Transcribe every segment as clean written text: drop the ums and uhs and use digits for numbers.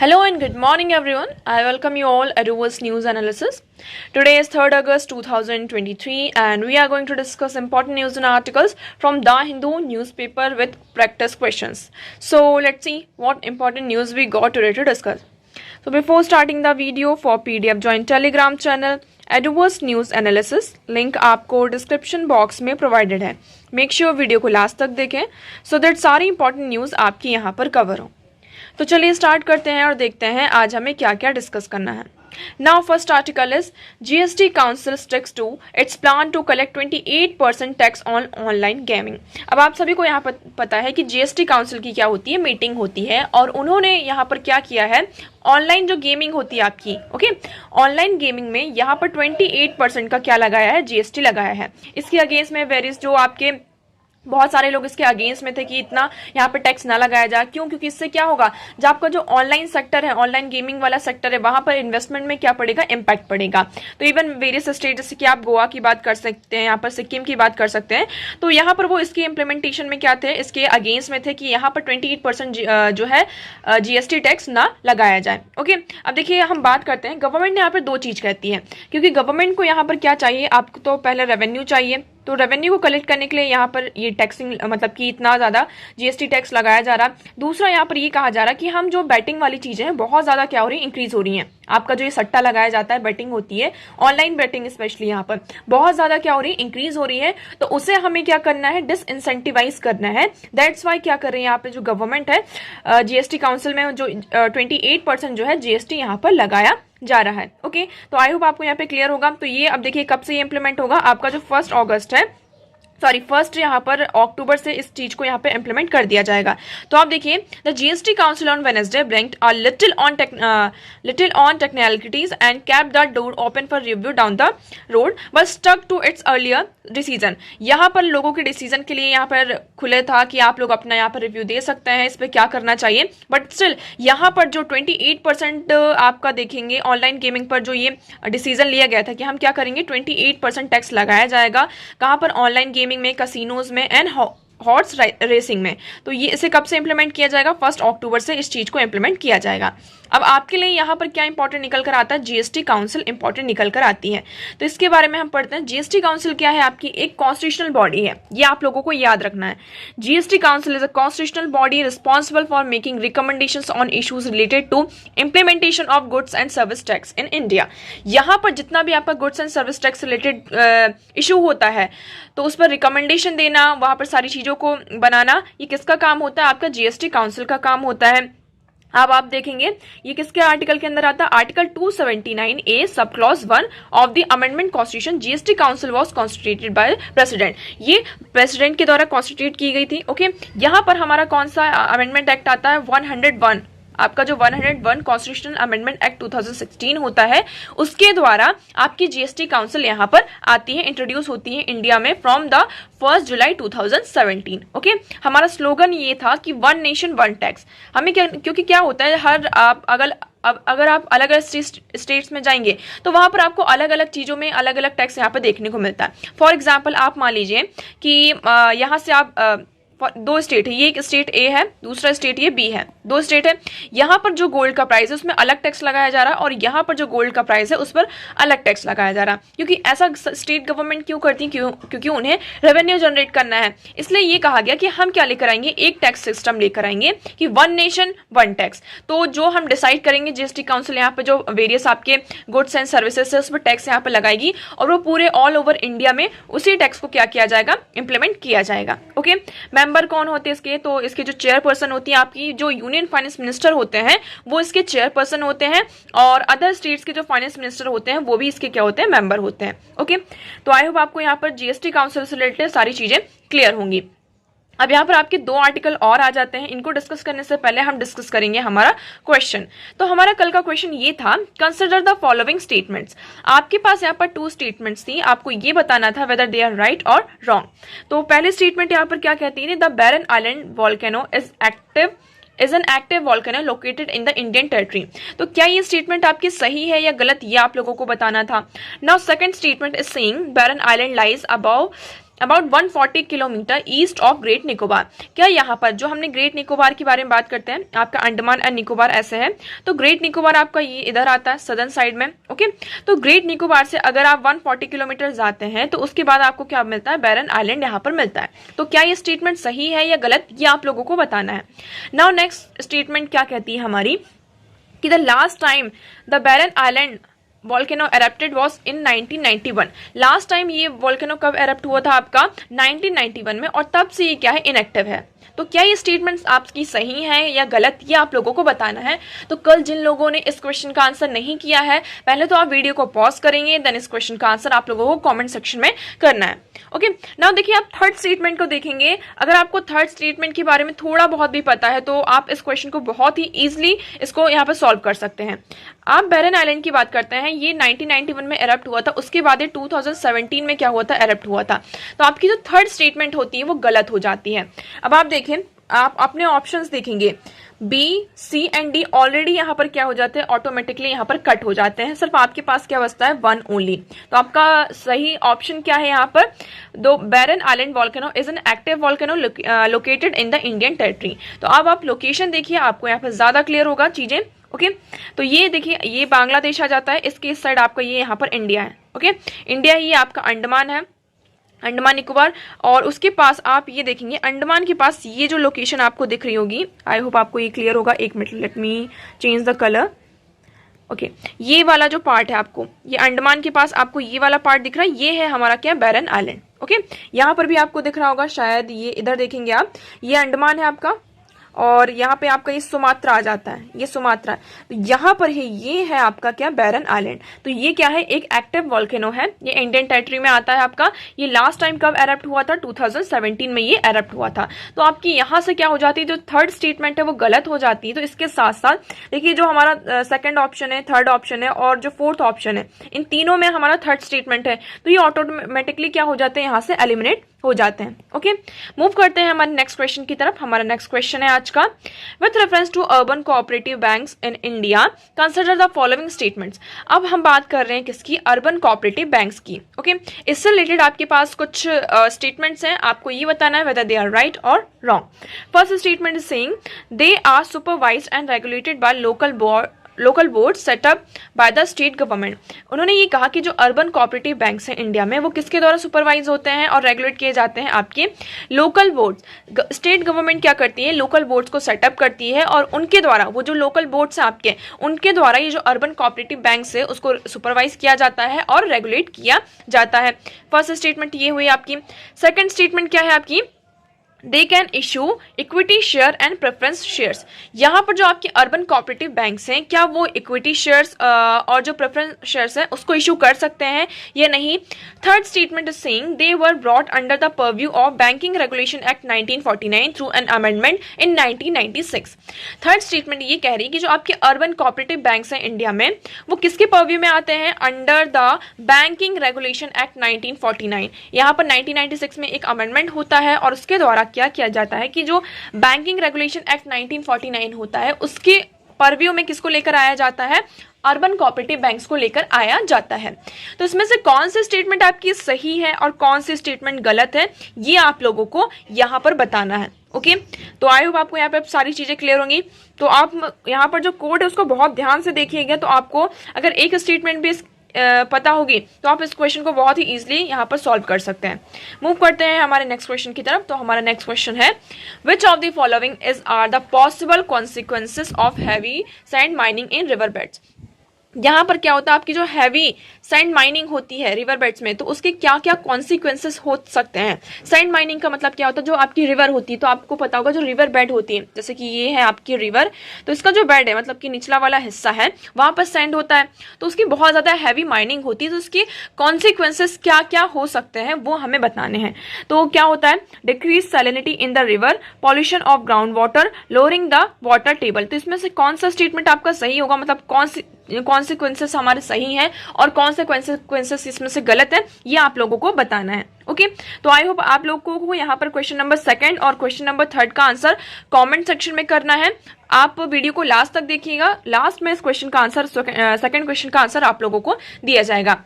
Hello and good morning everyone. I welcome you all at Rovers News Analysis. Today is 3rd August 2023 and we are going to discuss important news and articles from The Hindu newspaper with practice questions. So let's see what important news we got today to discuss. So before starting the video, for PDF join Telegram channel Rovers News Analysis. Link आपको description box में provided है. Make sure video को last तक देखें so that सारी important news आपकी यहाँ पर कवर हो. तो चलिए स्टार्ट करते हैं और देखते हैं आज हमें क्या क्या डिस्कस करना है. Now first article is GST council sticks to its plan to collect 28% tax on online gaming. अब आप सभी को यहाँ पर पता है कि जीएसटी काउंसिल की क्या होती है, मीटिंग होती है और उन्होंने यहाँ पर क्या किया है, ऑनलाइन जो गेमिंग होती है आपकी, ओके, ऑनलाइन गेमिंग में यहाँ पर 28% का क्या लगाया है, जीएसटी लगाया है. इसके अगेंस्ट में वेरियस जो आपके बहुत सारे लोग इसके अगेंस्ट में थे कि इतना यहाँ पे टैक्स ना लगाया जाए. क्यों? क्योंकि इससे क्या होगा, जो आपका जो ऑनलाइन सेक्टर है, ऑनलाइन गेमिंग वाला सेक्टर है, वहां पर इन्वेस्टमेंट में क्या पड़ेगा, इम्पैक्ट पड़ेगा. तो इवन वेरियस स्टेट जैसे कि आप गोवा की बात कर सकते हैं, यहाँ पर सिक्किम की बात कर सकते हैं, तो यहाँ पर वो इसके इम्प्लीमेंटेशन में क्या थे, इसके अगेंस्ट में थे कि यहाँ पर 28% जो है जीएसटी टैक्स ना लगाया जाए. ओके, अब देखिए हम बात करते हैं. गवर्नमेंट यहाँ पर दो चीज कहती है, क्योंकि गवर्नमेंट को यहाँ पर क्या चाहिए, आपको तो पहले रेवेन्यू चाहिए. तो रेवेन्यू को कलेक्ट करने के लिए यहाँ पर ये टैक्सिंग मतलब कि इतना ज़्यादा जीएसटी टैक्स लगाया जा रहा. दूसरा यहाँ पर ये कहा जा रहा कि हम जो बैटिंग वाली चीज़ें हैं बहुत ज़्यादा क्या हो रही है, इंक्रीज हो रही हैं. आपका जो ये सट्टा लगाया जाता है, बैटिंग होती है, ऑनलाइन बैटिंग स्पेशली यहाँ पर बहुत ज़्यादा क्या हो रही है, इंक्रीज हो रही है. तो उसे हमें क्या करना है, डिसइंसेंटिवाइज करना है. दैट्स वाई क्या कर रही है यहाँ पे जो गवर्नमेंट है, जीएसटी काउंसिल में जो 28% जो है जीएसटी यहाँ पर लगाया जा रहा है. ओके, तो आई होप आपको यहाँ पे क्लियर होगा. तो ये अब देखिए कब से ये इंप्लीमेंट होगा, आपका जो 1 अगस्त है, सॉरी 1 यहाँ पर अक्टूबर से इस चीज को यहाँ पे इंप्लीमेंट कर दिया जाएगा. तो आप देखिए, the GST council on Wednesday bringed a little on technicalities and kept the door open for review down the road but stuck to its earlier decision. यहाँ पर लोगों के डिसीजन के लिए यहाँ पर खुले था कि आप लोग अपना यहाँ पर रिव्यू दे सकते हैं, इस पर क्या करना चाहिए. बट स्टिल यहाँ पर जो 28% आपका देखेंगे ऑनलाइन गेमिंग पर जो ये डिसीजन लिया गया था कि हम क्या करेंगे, 28% टैक्स लगाया जाएगा. कहाँ पर, ऑनलाइन गेमिंग में, कसिनोज में एंड हॉर्स रेसिंग में. तो ये इसे कब से इंप्लीमेंट किया जाएगा, 1 अक्टूबर से इस चीज को इंप्लीमेंट किया जाएगा. अब आपके लिए यहाँ पर क्या इंपॉर्टेंट निकल कर आता है, जीएसटी काउंसिल इंपॉर्टेंट निकल कर आती है. तो इसके बारे में हम पढ़ते हैं. जीएसटी काउंसिल क्या है, आपकी एक कॉन्स्टिट्यूशनल बॉडी है, ये आप लोगों को याद रखना है. GST council is a constitutional body responsible for making recommendations on issues related to implementation of goods and service tax in India. यहाँ पर जितना भी आपका goods and service tax related issue होता है, तो उस पर रिकमेंडेशन देना, वहां पर सारी चीजों को बनाना, ये किसका काम होता है, आपका जीएसटी काउंसिल का काम होता है. अब आप देखेंगे ये किसके आर्टिकल के अंदर आता है, article 279A sub clause 1 of the amendment constitution. GST council was constituted by president. ये प्रेसिडेंट के द्वारा कॉन्स्टिट्यूट की गई थी. ओके, यहाँ पर हमारा कौन सा अमेंडमेंट एक्ट आता है, 101. आपका जो 101 कॉन्स्टिट्यूशनल अमेंडमेंट एक्ट 2016 होता है, उसके द्वारा आपकी जीएसटी काउंसिल यहाँ पर आती है, इंट्रोड्यूस होती है इंडिया में फ्रॉम द 1 जुलाई 2017. ओके, हमारा स्लोगन ये था कि 1 नेशन 1 टैक्स. हमें क्या, क्योंकि क्या होता है, हर आप अगर आप अलग अलग स्टेट्स में जाएंगे तो वहां पर आपको अलग अलग चीजों में अलग अलग टैक्स यहाँ पर देखने को मिलता है. फॉर एग्जाम्पल आप मान लीजिए कि यहाँ से आप दो स्टेट है, ये एक स्टेट ए है, दूसरा स्टेट ये बी है, 2 स्टेट है. यहाँ पर जो गोल्ड का प्राइस है उसमें अलग टैक्स लगाया जा रहा है और यहाँ पर जो गोल्ड का प्राइस है उस पर अलग टैक्स लगाया जा रहा है. क्योंकि ऐसा स्टेट गवर्नमेंट क्यों करती है, क्योंकि उन्हें रेवेन्यू जनरेट करना है. इसलिए ये कहा गया कि हम क्या लेकर आएंगे, एक टैक्स सिस्टम लेकर आएंगे कि 1 नेशन 1 टैक्स. तो जो हम डिसाइड करेंगे, जीएसटी काउंसिल यहाँ पे जो वेरियस आपके गुड्स एंड सर्विसेज है उस पर टैक्स यहाँ पे लगाएगी और वो पूरे ऑल ओवर इंडिया में उसी टैक्स को क्या किया जाएगा, इंप्लीमेंट किया जाएगा. ओके, मेंबर कौन होते हैं इसके, तो इसके जो चेयरपर्सन होती है आपकी जो यूनियन फाइनेंस मिनिस्टर होते हैं वो इसके चेयरपर्सन होते हैं और अदर स्टेट्स के जो फाइनेंस मिनिस्टर होते हैं वो भी इसके क्या होते हैं, मेंबर होते हैं. ओके, तो आई होप आपको यहाँ पर जीएसटी काउंसिल से रिलेटेड सारी चीजें क्लियर होंगी. अब यहाँ पर आपके 2 आर्टिकल और आ जाते हैं. इनको डिस्कस करने से पहले हम डिस्कस करेंगे हमारा क्वेश्चन. तो हमारा कल का क्वेश्चन ये था, कंसिडर द फॉलोइंग स्टेटमेंट्स. आपके पास यहाँ पर 2 स्टेटमेंट्स थी, आपको ये बताना था वेदर दे आर राइट और रॉन्ग. तो पहले स्टेटमेंट यहाँ पर क्या कहती है, the Barren Island volcano is an active volcano located in the Indian territory. तो क्या ये स्टेटमेंट आपकी सही है या गलत, ये आप लोगों को बताना था. Now second statement is saying Barren Island lies above about 140 kilometre east of Great Nicobar. क्या यहाँ पर जो हमने ग्रेट निकोबार के बारे में बात करते हैं, आपका अंडमान एंड निकोबार ऐसे है, तो ग्रेट निकोबार आपका ये इधर आता है सदर्न साइड में। ओके, तो ग्रेट निकोबार से अगर आप 140 किलोमीटर जाते हैं तो उसके बाद आपको क्या मिलता है, बैरन आइलैंड यहाँ पर मिलता है। तो क्या ये स्टेटमेंट सही है या गलत, ये आप लोगों को बताना है। नाउ नेक्स्ट स्टेटमेंट क्या कहती है हमारी, कि the last time the Barren Island volcano erupted was in 1991। Last time ये वॉल्केनो कब एरप्ट हुआ था आपका, 1991 में, और तब से ये क्या है, इनएक्टिव है। तो क्या ये स्टेटमेंट्स आपकी सही हैं या गलत, ये आप लोगों को बताना है। तो कल जिन लोगों ने इस क्वेश्चन का आंसर नहीं किया है, पहले तो आप वीडियो को पॉज करेंगे, देन इस क्वेश्चन का आंसर आप लोगों को कमेंट सेक्शन में करना है। ओके, नाउ देखिए आप थर्ड स्टेटमेंट को देखेंगे। अगर आपको थर्ड स्टेटमेंट के बारे में थोड़ा बहुत भी पता है तो आप इस क्वेश्चन को बहुत ही इजीली इसको यहाँ पर सॉल्व कर सकते हैं। आप बैरन आइलैंड की बात करते हैं, ये 1991 में एरप्ट हुआ था, उसके बाद ये 2017 में क्या हुआ था, एरप्ट हुआ था। तो आपकी जो थर्ड स्टेटमेंट होती है वो गलत हो जाती है। अब आप देखें, आप अपने ऑप्शंस देखेंगे, B, C and D already यहाँ पर क्या हो जाते हैं, ऑटोमेटिकली यहाँ पर कट हो जाते हैं। सिर्फ आपके पास क्या बचता है, वन ओनली। तो आपका सही ऑप्शन क्या है यहाँ पर, दो, Barren Island volcano is an active volcano located in the Indian territory. तो अब आप लोकेशन देखिए, आपको यहाँ पर ज्यादा क्लियर होगा चीजें। ओके, तो ये देखिए, ये बांग्लादेश आ जाता है, इसके इस साइड आपका ये यहाँ पर इंडिया है। ओके, इंडिया ही आपका अंडमान है, अंडमान निकोबार, और उसके पास आप ये देखेंगे, अंडमान के पास ये जो लोकेशन आपको दिख रही होगी, आई होप आपको ये क्लियर होगा। एक minute, let me change the colour. Okay, ये वाला जो पार्ट है आपको, ये अंडमान के पास आपको ये वाला पार्ट दिख रहा है, ये है हमारा क्या, बैरन आइलैंड। ओके, यहाँ पर भी आपको दिख रहा होगा शायद, ये इधर देखेंगे आप, ये अंडमान है आपका, और यहाँ पे आपका ये सुमात्रा आ जाता है, ये सुमात्रा। तो यहाँ पर है, ये है आपका क्या, बैरन आइलैंड। तो ये क्या है, एक एक्टिव वॉल्केनो है, ये इंडियन टेरिटरी में आता है आपका। ये लास्ट टाइम कब एरप्ट हुआ था, 2017 में ये एरप्ट हुआ था। तो आपकी यहाँ से क्या हो जाती है, जो थर्ड स्टेटमेंट है वो गलत हो जाती है। तो इसके साथ साथ देखिए, जो हमारा सेकंड ऑप्शन है, थर्ड ऑप्शन है और जो फोर्थ ऑप्शन है, इन तीनों में हमारा थर्ड स्टेटमेंट है। तो ये ऑटोमेटिकली क्या हो जाते हैं, यहाँ से एलिमिनेट हो जाते हैं। ओके, मूव करते हैं हमारे नेक्स्ट क्वेश्चन की तरफ। हमारा नेक्स्ट क्वेश्चन है आज का, with reference to urban cooperative banks in India consider the following statements. अब हम बात कर रहे हैं किसकी, अर्बन कोऑपरेटिव बैंक्स की। ओके, इससे रिलेटेड आपके पास कुछ स्टेटमेंट्स हैं, आपको ये बताना है वेदर दे आर राइट और wrong. First statement is saying they are supervised and regulated by local board set up by the state government. उन्होंने ये कहा कि जो अर्बन कोऑपरेटिव बैंक्स हैं इंडिया में, वो किसके द्वारा सुपरवाइज होते हैं और रेगुलेट किए जाते हैं, आपके लोकल बोर्ड्स। स्टेट गवर्नमेंट क्या करती है, लोकल बोर्ड्स को सेटअप करती है, और उनके द्वारा, वो जो लोकल बोर्ड्स हैं आपके, उनके द्वारा ये जो अर्बन कोऑपरेटिव बैंक्स है उसको सुपरवाइज किया जाता है और रेगुलेट किया जाता है। फर्स्ट स्टेटमेंट ये हुई आपकी। सेकेंड स्टेटमेंट क्या है आपकी, they can issue equity share and preference shares. यहाँ पर जो आपके अर्बन कोऑपरेटिव बैंक्स हैं, क्या वो इक्विटी शेयर्स और जो प्रेफरेंस शेयर्स हैं उसको इशू कर सकते हैं या नहीं। Third statement is saying they were brought under the purview of banking regulation act 1949 through an amendment in 1996। Third statement ये कह रही है कि जो आपके अर्बन कोऑपरेटिव बैंक्स हैं इंडिया में, वो किसके परव्यू में आते हैं, under the banking regulation act 1949। यहाँ पर 1996 में एक अमेंडमेंट होता है, और उसके द्वारा क्या किया जाता है कि जो बैंकिंग रेगुलेशन एक्ट 1949 होता है, उसके परव्यू में किसको लेकर आया जाता है, अर्बन कोऑपरेटिव बैंक्स को लेकर आया जाता है। तो इसमें से कौन सी स्टेटमेंट आपकी सही है और कौन सी स्टेटमेंट गलत है, ये आप लोगों को यहाँ पर बताना है। ओके, तो आई होप आपको यहाँ पे सारी चीजें क्लियर होंगी। तो आप यहाँ पर जो कोड है उसको बहुत ध्यान से देखिएगा, तो आपको अगर एक स्टेटमेंट भी पता होगी तो आप इस क्वेश्चन को बहुत ही इजीली यहाँ पर सॉल्व कर सकते हैं। मूव करते हैं हमारे नेक्स्ट क्वेश्चन की तरफ। तो हमारा नेक्स्ट क्वेश्चन है, which of the following is are the possible consequences of heavy sand mining in river beds. यहाँ पर क्या होता है, आपकी जो हैवी सैंड माइनिंग होती है रिवर बेड्स में, तो उसके क्या क्या कॉन्सिक्वेंसेस हो सकते हैं। सैंड माइनिंग का मतलब क्या होता है, जो आपकी रिवर होती है, तो आपको पता होगा जो रिवर बेड होती है, जैसे कि ये है आपकी रिवर, तो इसका जो बेड है, मतलब कि निचला वाला हिस्सा है, वहां पर सैंड होता है, तो उसकी बहुत ज्यादा हैवी माइनिंग होती है। तो उसकी कॉन्सिक्वेंसेस क्या क्या हो सकते हैं वो हमें बताने हैं। तो क्या होता है, decrease salinity in the river, pollution of ground water, lowering the water table. तो इसमें से कौन सा स्टेटमेंट आपका सही होगा, मतलब कॉन्सिक्वेंसेस हमारे सही हैं और कौन से कॉन्सिक्वेंसेस इसमें से गलत है, ये आप लोगों को बताना है। ओके, तो आई होप आप लोगों को यहाँ पर क्वेश्चन नंबर सेकंड और क्वेश्चन नंबर थर्ड का आंसर कमेंट सेक्शन में करना है। आप वीडियो को लास्ट तक देखिएगा, लास्ट में इस क्वेश्चन का आंसर, सेकंड क्वेश्चन का आंसर आप लोगों को दिया जाएगा।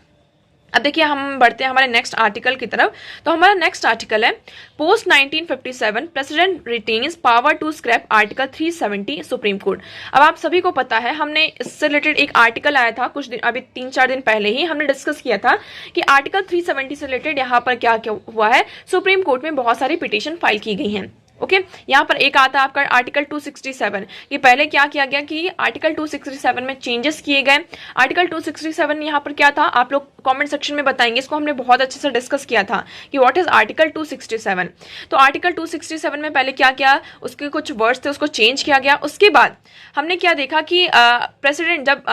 अब देखिए हम बढ़ते हैं हमारे नेक्स्ट आर्टिकल की तरफ। तो हमारा नेक्स्ट आर्टिकल है post 1957 president retains power to scrap article 370 Supreme Court. अब आप सभी को पता है, हमने इससे रिलेटेड एक आर्टिकल आया था कुछ दिन, अभी 3-4 दिन पहले ही हमने डिस्कस किया था कि आर्टिकल 370 से रिलेटेड यहाँ पर क्या क्या हुआ है। सुप्रीम कोर्ट में बहुत सारी पिटीशन फाइल की गई हैं। ओके यहाँ पर एक आता है आपका आर्टिकल 267। ये पहले क्या किया गया कि आर्टिकल 267 में चेंजेस किए गए। आर्टिकल 267 यहाँ पर क्या था, आप लोग कमेंट सेक्शन में बताएंगे। इसको हमने बहुत अच्छे से डिस्कस किया था कि व्हाट इज आर्टिकल 267। तो आर्टिकल 267 में पहले क्या किया, उसके कुछ वर्ड्स थे उसको चेंज किया गया। उसके बाद हमने क्या देखा कि प्रेसिडेंट जब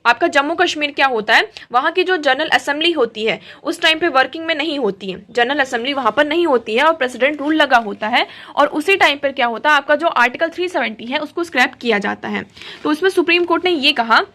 आपका जम्मू कश्मीर क्या होता है, वहां की जो जनरल असेंबली होती है उस टाइम पे वर्किंग में नहीं होती है, जनरल असेंबली वहां पर नहीं होती है और प्रेसिडेंट रूल लगा होता है। और उसी टाइम पर क्या होता है, आपका जो आर्टिकल 370 है उसको स्क्रैप किया जाता है। तो उसमें सुप्रीम कोर्ट ने ये कहा,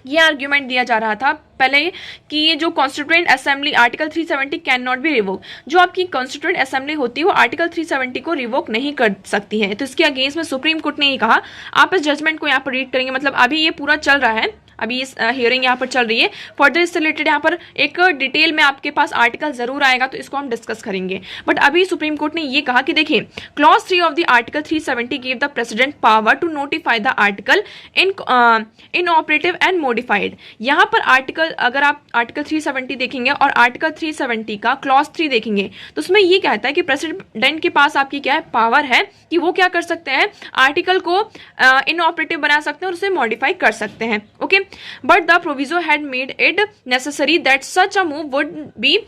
ये आर्ग्यूमेंट दिया जा रहा था पहले कि ये जो constituent assembly article 370 can not be revoke, जो आपकी कॉन्स्टिट्यूएंट असेंबली होती है वो आर्टिकल 370 को रिवोक नहीं कर सकती है। तो इसके अगेंस्ट में सुप्रीम कोर्ट ने ये कहा, आप इस जजमेंट को यहाँ पर रीड करेंगे, मतलब अभी ये पूरा चल रहा है, अभी इस हियरिंग यहाँ पर चल रही है। फर्दर इससे रिलेटेड यहाँ पर एक डिटेल में आपके पास आर्टिकल जरूर आएगा, तो इसको हम डिस्कस करेंगे। बट अभी सुप्रीम कोर्ट ने ये कहा कि देखिए clause 3 of the article 370 give the president power to notify the article inoperative and modified. यहाँ पर आर्टिकल, अगर आप आर्टिकल 370 देखेंगे और आर्टिकल 370 का क्लॉज 3 देखेंगे तो उसमें ये कहता है कि प्रेसिडेंट के पास आपकी क्या है, पावर है कि वो क्या कर सकते हैं, आर्टिकल को इनऑपरेटिव बना सकते हैं और उसे मॉडिफाई कर सकते हैं। Okay but the proviso had made it necessary that such a move would be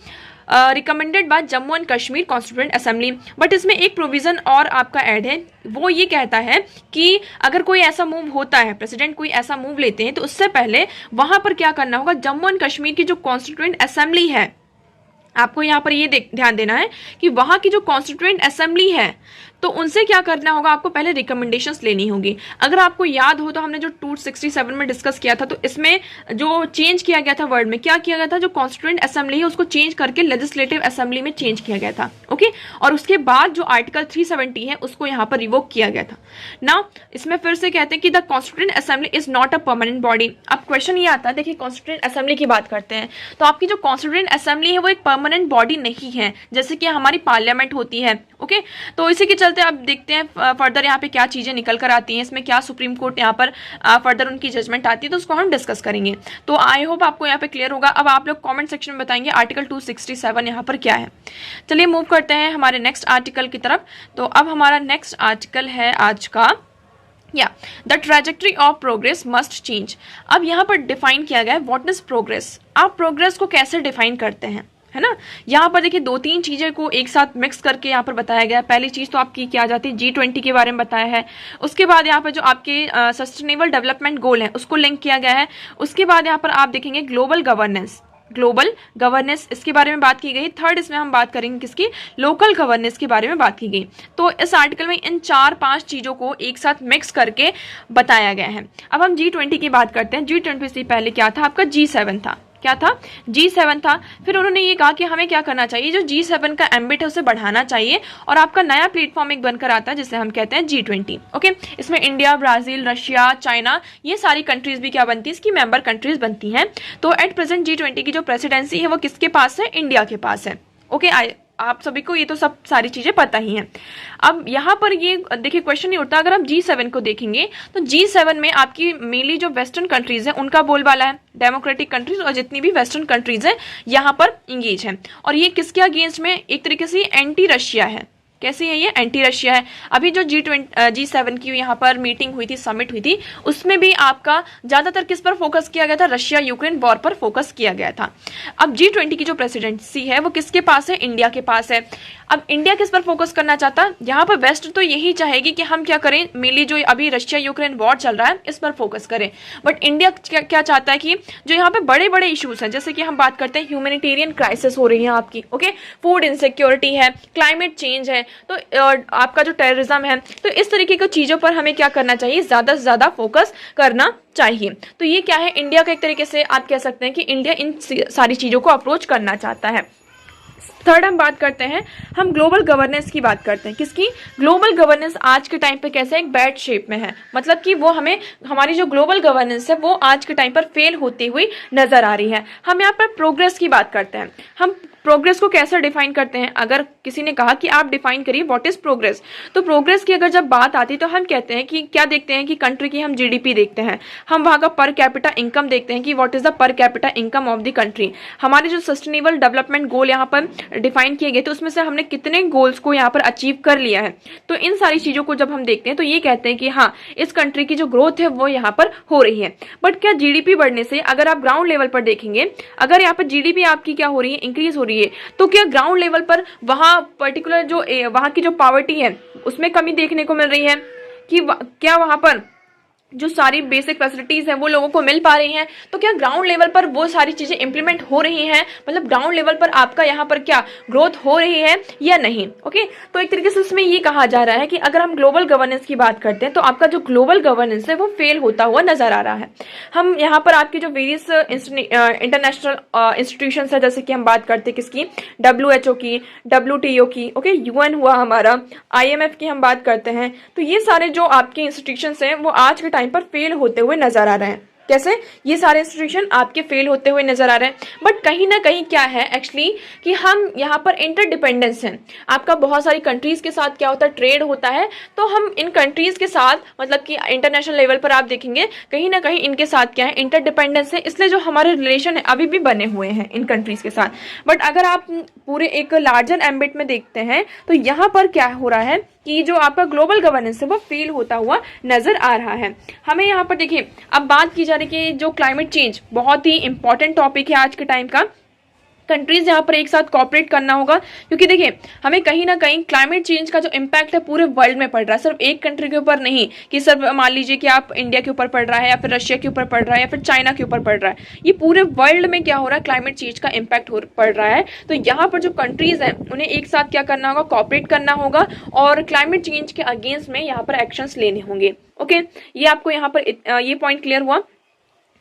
recommended by Jammu and Kashmir Constituent Assembly। But इसमें एक प्रोविजन और आपका ऐड है, वो ये कहता है कि अगर कोई ऐसा मूव होता है, प्रेसिडेंट कोई ऐसा मूव लेते हैं, तो उससे पहले वहां पर क्या करना होगा, जम्मू एंड कश्मीर की जो कॉन्स्टिट्यूएंट असेंबली है, आपको यहाँ पर ये ध्यान देना है कि वहां की जो कॉन्स्टिट्यूएंट असेंबली है तो उनसे क्या करना होगा, आपको पहले रिकमेंडेशंस लेनी होगी। अगर आपको याद हो तो हमने जो 267 में डिस्कस किया था, तो इसमें जो चेंज किया गया था वर्ड में, क्या किया गया था, जो कॉन्स्टिट्यूएंट असेंबली है उसको चेंज करके लेजिस्लेटिव असेंबली में चेंज किया गया था। ओके और उसके बाद जो आर्टिकल 370 है उसको यहाँ पर रिवोक किया गया था ना। इसमें फिर से कहते हैं कि the constituent assembly is not a permanent body. अब क्वेश्चन ये आता है, देखिए कॉन्स्टिट्यूएंट असेंबली की बात करते हैं तो आपकी जो कॉन्स्टिट्यूएंट असेंबली है वो एक परमानेंट बॉडी नहीं है, जैसे कि हमारी पार्लियामेंट होती है। ओके तो इसी के चलते अब देखते हैं फर्दर यहाँ पे क्या चीजें निकल कर आती हैं, इसमें क्या सुप्रीम कोर्ट यहाँ पर फर्दर उनकी जजमेंट आती है, तो उसको हम डिस्कस करेंगे। तो आई होप आपको यहाँ पे क्लियर होगा। अब आप लोग कमेंट सेक्शन में बताएंगे आर्टिकल 267 यहाँ पर क्या है। चलिए मूव करते हैं हमारे नेक्स्ट आर्टिकल की तरफ। तो अब हमारा नेक्स्ट आर्टिकल है आज का, या the trajectory of progress must change. अब यहाँ पर डिफाइन किया गया है व्हाट इज प्रोग्रेस। आप प्रोग्रेस को कैसे डिफाइन करते हैं, है ना। यहाँ पर देखिए 2-3 चीजें को एक साथ मिक्स करके यहाँ पर बताया गया है। पहली चीज तो आपकी क्या जाती है, G20 के बारे में बताया है। उसके बाद यहाँ पर जो आपके सस्टेनेबल डेवलपमेंट गोल है उसको लिंक किया गया है। उसके बाद यहाँ पर आप देखेंगे ग्लोबल गवर्नेंस इसके बारे में बात की गई। थर्ड इसमें हम बात करेंगे किसकी, लोकल गवर्नेंस के बारे में बात की गई। तो इस आर्टिकल में इन 4-5 चीजों को एक साथ मिक्स करके बताया गया है। अब हम G20 की बात करते हैं। G20 से पहले क्या था, आपका G7 था। क्या था, G7 था। फिर उन्होंने ये कहा कि हमें क्या करना चाहिए, जो G7 का एम्बिट है उसे बढ़ाना चाहिए और आपका नया प्लेटफॉर्म एक बनकर आता है जिसे हम कहते हैं G20। ओके इसमें इंडिया, ब्राजील, रशिया, चाइना, ये सारी कंट्रीज भी क्या बनती है, इसकी मेंबर कंट्रीज बनती हैं। तो एट प्रेजेंट G20 की जो प्रेसिडेंसी है वो किसके पास है, इंडिया के पास है। ओके आप सभी को ये तो सब सारी चीजें पता ही हैं। अब यहाँ पर ये देखिए क्वेश्चन नहीं उठता, अगर आप G7 को देखेंगे तो G7 में आपकी मेनली जो वेस्टर्न कंट्रीज है उनका बोलबाला है, डेमोक्रेटिक कंट्रीज और जितनी भी वेस्टर्न कंट्रीज है यहाँ पर इंगेज है। और ये किसके अगेंस्ट में, एक तरीके से एंटी रशिया है। कैसी है ये, एंटी रशिया है। अभी जो G7 की यहाँ पर मीटिंग हुई थी, समिट हुई थी, उसमें भी आपका ज्यादातर किस पर फोकस किया गया था, रशिया यूक्रेन वॉर पर फोकस किया गया था। अब G20 की जो प्रेसिडेंसी है वो किसके पास है, इंडिया के पास है। अब इंडिया किस पर फोकस करना चाहता, यहाँ पर वेस्ट तो यही चाहेगी कि हम क्या करें, मेनली जो अभी रशिया यूक्रेन वॉर चल रहा है इस पर फोकस करें। बट इंडिया क्या चाहता है कि जो यहाँ पे बड़े बड़े इश्यूज हैं, जैसे कि हम बात करते हैं ह्यूमैनिटेरियन क्राइसिस हो रही है आपकी, ओके फूड इनसिक्योरिटी है, क्लाइमेट चेंज है, तो आपका जो टेररिज्म है, तो इस तरीके की चीजों पर हमें क्या करना चाहिए, ज्यादा से ज्यादा फोकस करना चाहिए। तो ये क्या है, इंडिया का एक तरीके से आप कह सकते हैं कि इंडिया इन सारी चीजों को अप्रोच करना चाहता है। थर्ड हम बात करते हैं, हम ग्लोबल गवर्नेंस की बात करते हैं। किसकी? ग्लोबल गवर्नेंस आज के टाइम पे कैसे एक बैड शेप में है, मतलब कि वो हमें, हमारी जो ग्लोबल गवर्नेंस है वो आज के टाइम पर फेल होती हुई नजर आ रही है। हम यहाँ पर प्रोग्रेस की बात करते हैं। हम प्रोग्रेस को कैसे डिफाइन करते हैं? अगर किसी ने कहा कि आप डिफाइन करिए व्हाट इज प्रोग्रेस, तो प्रोग्रेस की अगर जब बात आती है तो हम कहते हैं कि क्या देखते हैं कि कंट्री की हम जीडीपी देखते हैं, हम वहाँ का पर कैपिटा इनकम देखते हैं कि what is the per capita income of the country. हमारे जो सस्टेनेबल डेवलपमेंट गोल यहाँ पर डिफाइन किए गए थे उसमें से हमने कितने गोल्स को यहाँ पर अचीव कर लिया है। तो इन सारी चीजों को जब हम देखते हैं तो ये कहते हैं कि हाँ, इस कंट्री की जो ग्रोथ है वो यहाँ पर हो रही है। बट क्या जीडीपी बढ़ने से, अगर आप ग्राउंड लेवल पर देखेंगे, अगर यहाँ पर जीडीपी आपकी क्या हो रही है, इंक्रीज हो रही है, तो क्या ग्राउंड लेवल पर वहां पर्टिकुलर जो वहां की जो पॉवर्टी है उसमें कमी देखने को मिल रही है कि क्या वहां पर जो सारी बेसिक फैसिलिटीज हैं वो लोगों को मिल पा रही हैं? तो क्या ग्राउंड लेवल पर वो सारी चीजें इंप्लीमेंट हो रही हैं, मतलब ग्राउंड लेवल पर आपका यहाँ पर क्या ग्रोथ हो रही है या नहीं? ओके, तो एक तरीके से इसमें ये कहा जा रहा है कि अगर हम ग्लोबल गवर्नेंस की बात करते हैं तो आपका जो ग्लोबल गवर्नेंस है वो फेल होता हुआ नजर आ रहा है। हम यहाँ पर आपकी जो वेरियस इंटरनेशनल इंस्टीट्यूशन है, जैसे कि हम बात करते हैं किसकी, WHO की, WTO की, ओके, UN हुआ हमारा, IMF की हम बात करते हैं, तो ये सारे जो आपके इंस्टीट्यूशन हैं वो आज के टाइम पर फेल होते हुए नजर आ रहे हैं। कैसे? ये सारे इंस्टीट्यूशन आपके फेल होते हुए नजर आ रहे हैं। बट कहीं ना कहीं क्या है एक्चुअली कि हम यहाँ पर इंटरडिपेंडेंस है, आपका बहुत सारी कंट्रीज के साथ क्या होता है, ट्रेड होता है, तो हम इन कंट्रीज के साथ, मतलब कि इंटरनेशनल लेवल पर आप देखेंगे कहीं ना कहीं इनके साथ क्या है, इंटरडिपेंडेंस है, इसलिए जो हमारे रिलेशन है अभी भी बने हुए हैं इन कंट्रीज के साथ। बट अगर आप पूरे एक लार्जर एम्बिट में देखते हैं तो यहाँ पर क्या हो रहा है कि जो आपका ग्लोबल गवर्नेंस है वो फेल होता हुआ नजर आ रहा है। हमें यहाँ पर देखिए, अब बात की जा रही है कि जो क्लाइमेट चेंज बहुत ही इंपॉर्टेंट टॉपिक है आज के टाइम का, कंट्रीज यहाँ पर एक साथ कॉपरेट करना होगा, क्योंकि देखिए हमें कहीं ना कहीं क्लाइमेट चेंज का जो इम्पैक्ट है पूरे वर्ल्ड में पड़ रहा है, सिर्फ एक कंट्री के ऊपर नहीं कि सिर्फ मान लीजिए कि आप इंडिया के ऊपर पड़ रहा है या फिर रशिया के ऊपर पड़ रहा है या फिर चाइना के ऊपर पड़ रहा है, ये पूरे वर्ल्ड में क्या हो रहा है, क्लाइमेट चेंज का इम्पैक्ट पड़ रहा है। तो यहाँ पर जो कंट्रीज हैं उन्हें एक साथ क्या करना होगा, कॉपरेट करना होगा और क्लाइमेट चेंज के अगेंस्ट में यहाँ पर एक्शंस लेने होंगे। ओके, ये आपको यहाँ पर ये पॉइंट क्लियर हुआ।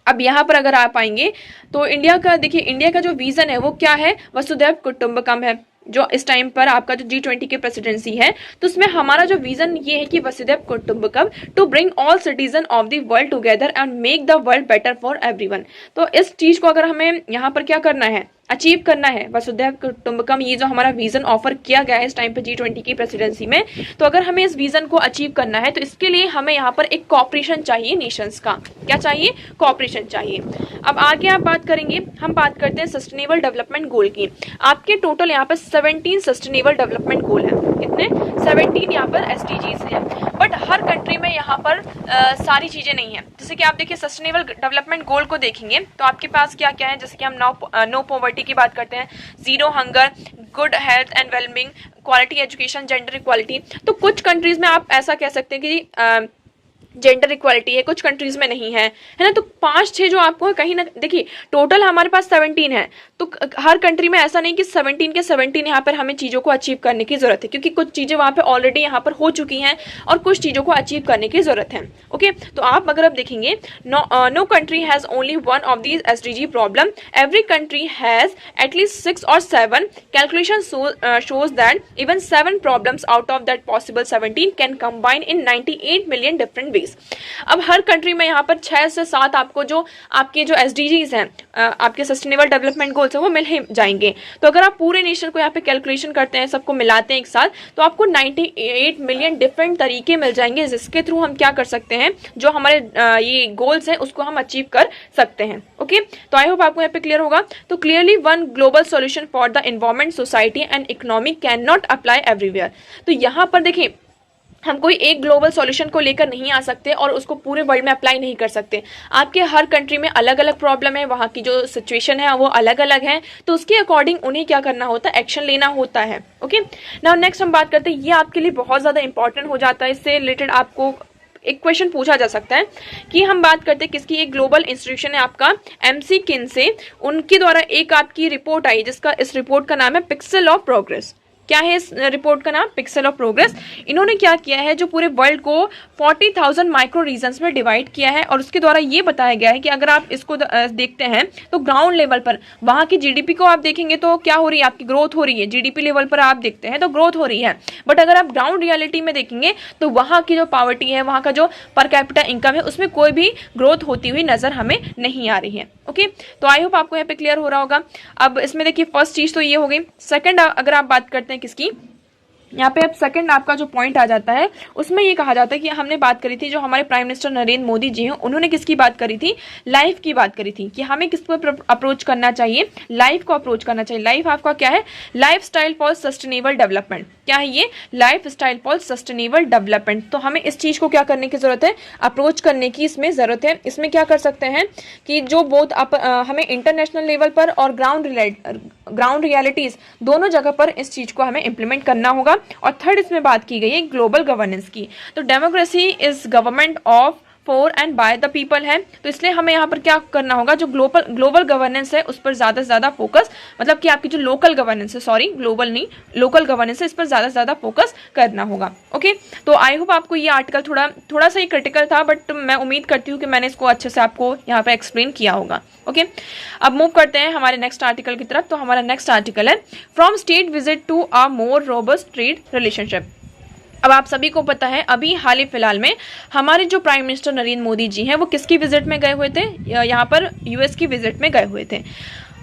अब यहाँ पर अगर आप आएंगे तो इंडिया का देखिए, इंडिया का जो विजन है वो क्या है, वसुधैव कुटुंबकम है। जो इस टाइम पर आपका जो G20 की प्रेसिडेंसी है तो उसमें हमारा जो विजन ये है कि वसुधैव कुटुंबकम, to bring all citizen of the world together and make the world better for everyone. तो इस चीज को अगर हमें यहाँ पर क्या करना है, अचीव करना है, वसुधैव कुटुंबकम ये जो हमारा विजन ऑफर किया गया है इस टाइम पे G20 की प्रेसिडेंसी में, तो अगर हमें इस विजन को अचीव करना है तो इसके लिए हमें यहाँ पर एक कॉपरेशन चाहिए नेशंस का। क्या चाहिए? कॉपरेशन चाहिए। अब आगे आप बात करेंगे, हम बात करते हैं सस्टेनेबल डेवलपमेंट गोल की। आपके टोटल यहाँ पर 17 सस्टेनेबल डेवलपमेंट गोल है। कितने? 17 यहाँ पर SDGs हैं। बट हर कंट्री में यहाँ पर सारी चीजें नहीं है। जैसे कि आप देखिए सस्टेनेबल डेवलपमेंट गोल को देखेंगे तो आपके पास क्या क्या है, जैसे कि हम नो पॉवर्टी की बात करते हैं, zero hunger, good health and wellbeing, quality education, gender equality. तो कुछ कंट्रीज में आप ऐसा कह सकते हैं कि जेंडर इक्वालिटी है, कुछ कंट्रीज में नहीं है ना। तो 5-6 जो आपको कहीं ना, देखिए टोटल हमारे पास 17 है, तो हर कंट्री में ऐसा नहीं कि 17 के 17 यहाँ पर हमें चीज़ों को अचीव करने की जरूरत है, क्योंकि कुछ चीज़ें वहाँ पे ऑलरेडी यहाँ पर हो चुकी हैं और कुछ चीज़ों को अचीव करने की जरूरत है। ओके, तो आप अगर देखेंगे, no country has only one of these SDG problem, every country has at least 6 or 7, calculation shows that even 7 problems out of that possible 17 can combine in 98 million different ways। अब हर country में यहाँ पर 6 से 7 आपको जो आपके जो SDGs हैं, आपके सस्टेनेबल डेवलपमेंट गोल्स हैं, वो मिल ही जाएंगे। तो अगर आप पूरे नेशन को यहाँ पे कैलकुलेशन करते हैं, सबको मिलाते हैं एक साथ, तो आपको 98 मिलियन डिफरेंट तरीके मिल जाएंगे जिसके थ्रू हम क्या कर सकते हैं, जो हमारे ये गोल्स हैं उसको हम अचीव कर सकते हैं। ओके, तो आई होप आपको यहाँ पे क्लियर होगा। तो clearly one global solution for the environment, society and economy can not apply everywhere. तो यहाँ पर देखिए हम कोई एक ग्लोबल सॉल्यूशन को लेकर नहीं आ सकते और उसको पूरे वर्ल्ड में अप्लाई नहीं कर सकते। आपके हर कंट्री में अलग अलग प्रॉब्लम है, वहाँ की जो सिचुएशन है वो अलग अलग है, तो उसके अकॉर्डिंग उन्हें क्या करना होता है, एक्शन लेना होता है। ओके, नाउ नेक्स्ट हम बात करते हैं, ये आपके लिए बहुत ज़्यादा इंपॉर्टेंट हो जाता है, इससे रिलेटेड आपको एक क्वेश्चन पूछा जा सकता है कि हम बात करते हैं किसकी, एक ग्लोबल इंस्टीट्यूशन है आपका MC किन से, उनके द्वारा एक आपकी रिपोर्ट आई जिसका, इस रिपोर्ट का नाम है पिक्सल ऑफ प्रोग्रेस। क्या है इस रिपोर्ट का नाम? Pixel of progress. इन्होंने क्या किया है, जो पूरे वर्ल्ड को 40,000 माइक्रो रीजन्स में डिवाइड किया है और उसके द्वारा ये बताया गया है कि अगर आप इसको देखते हैं तो ग्राउंड लेवल पर वहाँ की जीडीपी को आप देखेंगे तो क्या हो रही है, आपकी ग्रोथ हो रही है। जीडीपी लेवल पर आप देखते हैं तो ग्रोथ हो रही है, बट अगर आप ग्राउंड रियलिटी में देखेंगे तो वहाँ की जो पॉवर्टी है, वहाँ का जो पर कैपिटा इनकम है, उसमें कोई भी ग्रोथ होती हुई नजर हमें नहीं आ रही है। ओके, तो आई होप आपको यहाँ पे क्लियर हो रहा होगा। अब इसमें देखिए फर्स्ट चीज तो ये हो गई। सेकंड अगर आप बात करते हैं किसकी, यहाँ पे अब सेकंड आपका जो पॉइंट आ जाता है उसमें ये कहा जाता है कि हमने बात करी थी, जो हमारे प्राइम मिनिस्टर नरेंद्र मोदी जी हैं उन्होंने किसकी बात करी थी, लाइफ की बात करी थी कि हमें किसको अप्रोच करना चाहिए, लाइफ को अप्रोच करना चाहिए। लाइफ आपका क्या है, life style for sustainable development. क्या है ये, life style for sustainable development. तो हमें इस चीज को क्या करने की जरूरत है, अप्रोच करने की इसमें जरूरत है। इसमें क्या कर सकते हैं कि जो बोथ हमें इंटरनेशनल लेवल पर और ग्राउंड रियलिटीज दोनों जगह पर इस चीज को हमें इंप्लीमेंट करना होगा। और थर्ड इसमें बात की गई है ग्लोबल गवर्नेंस की। तो democracy is government of for and by the people है, तो इसलिए हमें यहाँ पर क्या करना होगा, जो ग्लोबल गवर्नेंस है उस पर ज्यादा से ज्यादा फोकस, मतलब कि आपकी जो लोकल गवर्नेंस है, सॉरी ग्लोबल नहीं, लोकल गवर्नेंस है, इस पर ज्यादा से ज्यादा फोकस करना होगा। ओके, तो आई होप आपको ये आर्टिकल थोड़ा सा ही क्रिटिकल था, बट मैं उम्मीद करती हूँ कि मैंने इसको अच्छे से आपको यहाँ पर एक्सप्लेन किया होगा। ओके, अब मूव करते हैं हमारे नेक्स्ट आर्टिकल की तरफ। तो हमारा नेक्स्ट आर्टिकल है from state visit to a more robust trade relationship. अब आप सभी को पता है अभी हाल ही फिलहाल में हमारे जो प्राइम मिनिस्टर नरेंद्र मोदी जी हैं वो किसकी विजिट में गए हुए थे, यहाँ पर यूएस की विजिट में गए हुए थे।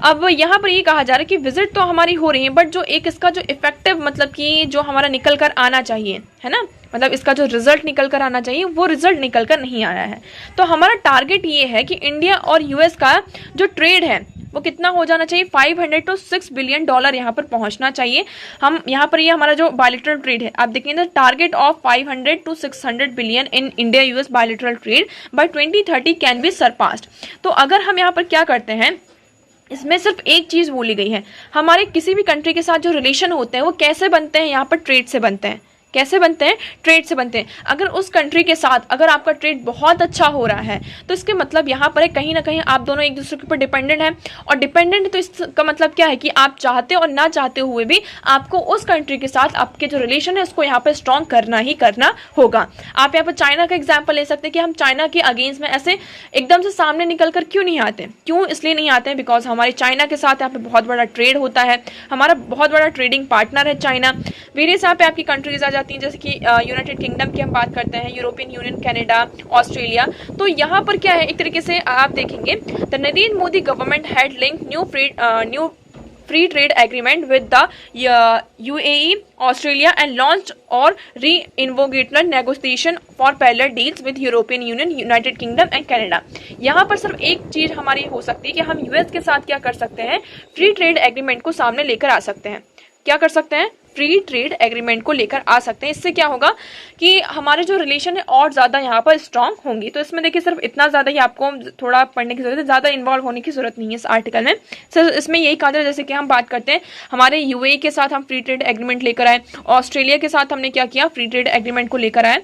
अब यहाँ पर ये कहा जा रहा है कि विजिट तो हमारी हो रही है, बट जो एक इसका जो इफेक्टिव मतलब कि जो हमारा निकल कर आना चाहिए है ना, मतलब इसका जो रिजल्ट निकल कर आना चाहिए वो रिजल्ट निकल कर नहीं आया है। तो हमारा टारगेट ये है कि इंडिया और यूएस का जो ट्रेड है वो कितना हो जाना चाहिए, 500 to 6 बिलियन डॉलर यहाँ पर पहुंचना चाहिए। हम यहाँ पर ये हमारा जो बायलैटरल ट्रेड है आप देखेंगे, target of 500 to 600 billion in India US bilateral trade by 2030 can be surpassed. तो अगर हम यहाँ पर क्या करते हैं, इसमें सिर्फ एक चीज बोली गई है, हमारे किसी भी कंट्री के साथ जो रिलेशन होते हैं वो कैसे बनते हैं, यहाँ पर ट्रेड से बनते हैं। कैसे बनते हैं, ट्रेड से बनते हैं। अगर उस कंट्री के साथ अगर आपका ट्रेड बहुत अच्छा हो रहा है तो इसके मतलब यहाँ पर है कहीं ना कहीं आप दोनों एक दूसरे के ऊपर डिपेंडेंट हैं, और डिपेंडेंट तो इसका मतलब क्या है कि आप चाहते और ना चाहते हुए भी आपको उस कंट्री के साथ आपके जो रिलेशन है उसको यहाँ पर स्ट्रॉन्ग करना ही करना होगा। आप यहाँ पर चाइना का एग्जाम्पल ले सकते हैं कि हम चाइना के अगेंस्ट में ऐसे एकदम से सामने निकल कर क्यों नहीं आते, क्यों इसलिए नहीं आते हैं बिकॉज हमारे चाइना के साथ यहाँ पे बहुत बड़ा ट्रेड होता है, हमारा बहुत बड़ा ट्रेडिंग पार्टनर है चाइना। वेरियस यहाँ पे आपकी कंट्रीज आ जाती हैं, जैसे कि यूनाइटेड किंगडम की हम बात करते हैं, यूरोपियन यूनियन, कनाडा, ऑस्ट्रेलिया। तो यहाँ पर क्या है, एक तरीके से आप देखेंगे the Narendra Modi government had link new free trade agreement with the UAE, Australia and launched और reinvigorated negotiation for parallel deals with European Union, United Kingdom and Canada. यहाँ पर सिर्फ एक चीज हमारी हो सकती है कि हम यूएस के साथ क्या कर सकते हैं, फ्री ट्रेड एग्रीमेंट को सामने लेकर आ सकते हैं। क्या कर सकते हैं, फ्री ट्रेड एग्रीमेंट को लेकर आ सकते हैं। इससे क्या होगा कि हमारे जो रिलेशन है और ज्यादा यहाँ पर स्ट्रांग होंगी। तो इसमें देखिए सिर्फ इतना ज्यादा ही आपको थोड़ा पढ़ने की जरूरत है, ज्यादा इन्वॉल्व होने की जरूरत नहीं है इस आर्टिकल में। सिर्फ इसमें यही कहा जाए, जैसे कि हम बात करते हैं हमारे यूएई के साथ हम फ्री ट्रेड एग्रीमेंट लेकर आए, ऑस्ट्रेलिया के साथ हमने क्या किया, फ्री ट्रेड एग्रीमेंट को लेकर आए।